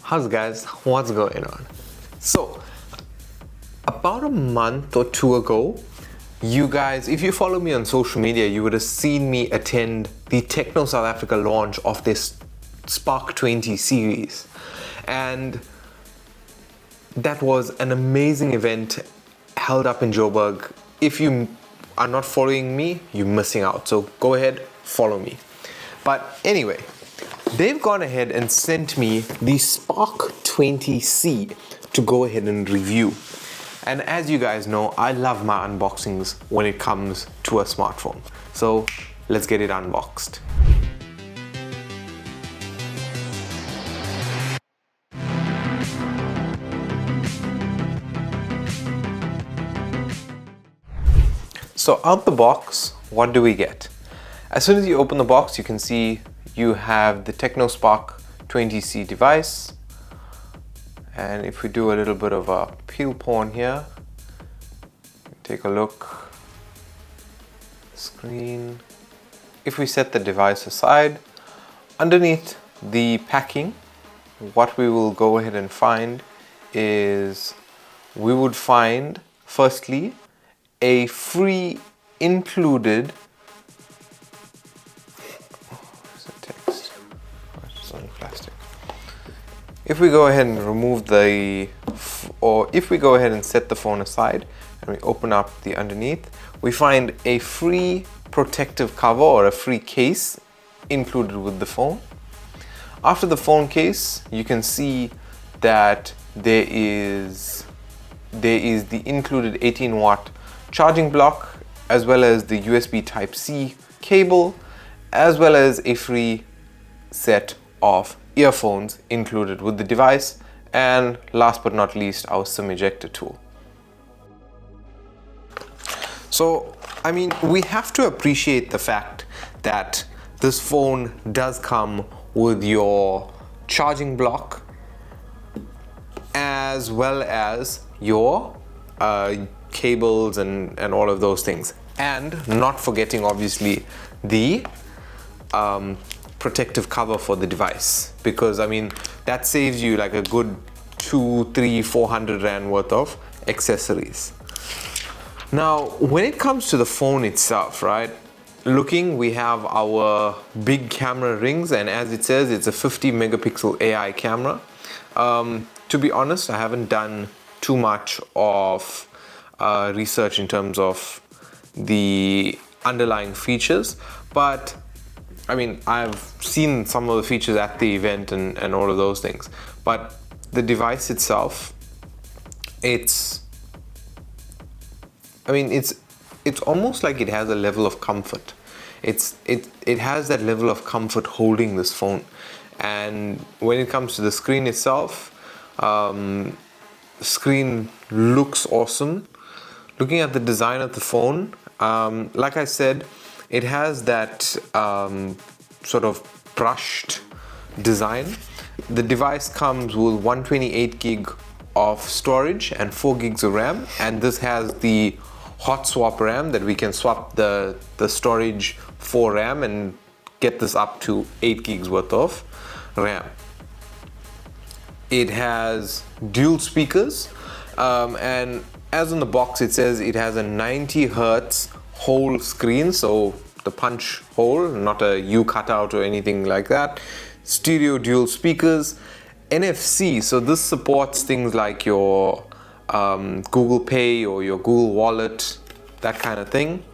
How's it, guys? What's going on? So, about a month or two ago, you guys, if you follow me on social media, you would have seen me attend the Tecno South Africa launch of this Spark 20 series. And that was an amazing event held up in Joburg. If you are not following me, you're missing out. So go ahead, follow me. But anyway, they've gone ahead and sent me the Spark 20C to go ahead and review. And as you guys know, I love my unboxings when it comes to a smartphone. So let's get it unboxed. So out the box, what do we get? As soon as you open the box, you can see you have the Tecno Spark 20C device. And if we do a little bit of a peel pawn here, take a look, screen. If we set the device aside, underneath the packing, what we will go ahead and find is, we would find firstly a free included plastic. If we go ahead and remove if we go ahead and set the phone aside and we open up the underneath, we find a free protective cover or a free case included with the phone. After the phone case, you can see that there is the included 18-watt charging block, as well as the USB Type-C cable, as well as a free set of earphones included with the device, and last but not least, our SIM ejector tool. So, I mean, we have to appreciate the fact that this phone does come with your charging block, as well as your cables and all of those things, and not forgetting obviously the protective cover for the device, because I mean that saves you like a good 200, 300, 400 rand worth of accessories. Now when it comes to the phone itself, right, we have our big camera rings, and as it says, it's a 50 megapixel AI camera. To be honest, I haven't done too much of research in terms of the underlying features, but I mean, I've seen some of the features at the event and all of those things. But the device itself, it's almost like it has a level of comfort. It has that level of comfort holding this phone. And when it comes to the screen itself, screen looks awesome. Looking at the design of the phone, like I said, it has that sort of brushed design. The device comes with 128 gig of storage and 4 gigs of RAM, and this has the hot swap RAM that we can swap the storage for RAM and get this up to 8 gigs worth of RAM. It has dual speakers, and as on the box it says it has a 90 Hertz whole screen, so the punch hole, not a U cutout or anything like that. Stereo dual speakers, NFC, so this supports things like your Google Pay or your Google Wallet, that kind of thing.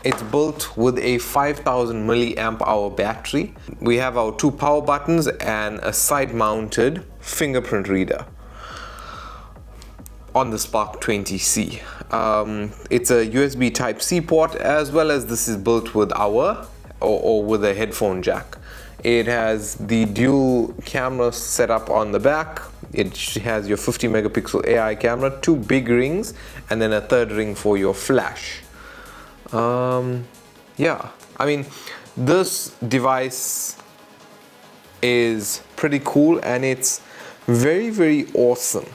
It's built with a 5000 milliamp hour battery. We have our 2 power buttons and a side mounted fingerprint reader on the Spark 20C. It's a USB Type-C port, as well as this is built with with a headphone jack. It has the dual camera set up on the back. It has your 50 megapixel AI camera, 2 big rings, and then a third ring for your flash. Yeah, I mean, this device is pretty cool and it's very, very awesome.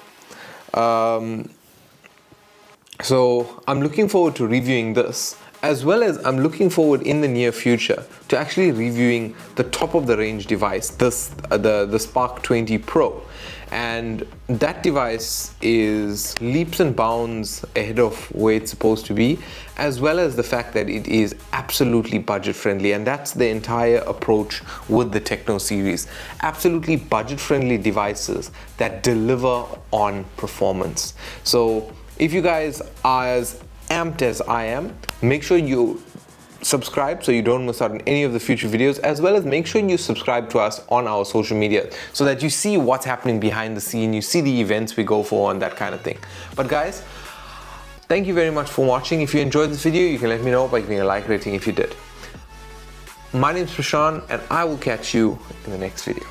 So I'm looking forward to reviewing this as well as I'm looking forward in the near future to actually reviewing the top of the range device, the Spark 20 Pro. And that device is leaps and bounds ahead of where it's supposed to be, as well as the fact that it is absolutely budget friendly. And that's the entire approach with the Tecno series. Absolutely budget friendly devices that deliver on performance. So if you guys are as amped as I am, make sure you subscribe so you don't miss out on any of the future videos, as well as make sure you subscribe to us on our social media so that you see what's happening behind the scene, you see the events we go for and that kind of thing. But guys, thank you very much for watching. If you enjoyed this video, you can let me know by giving a like rating if you did. My name is Preshaan and I will catch you in the next video.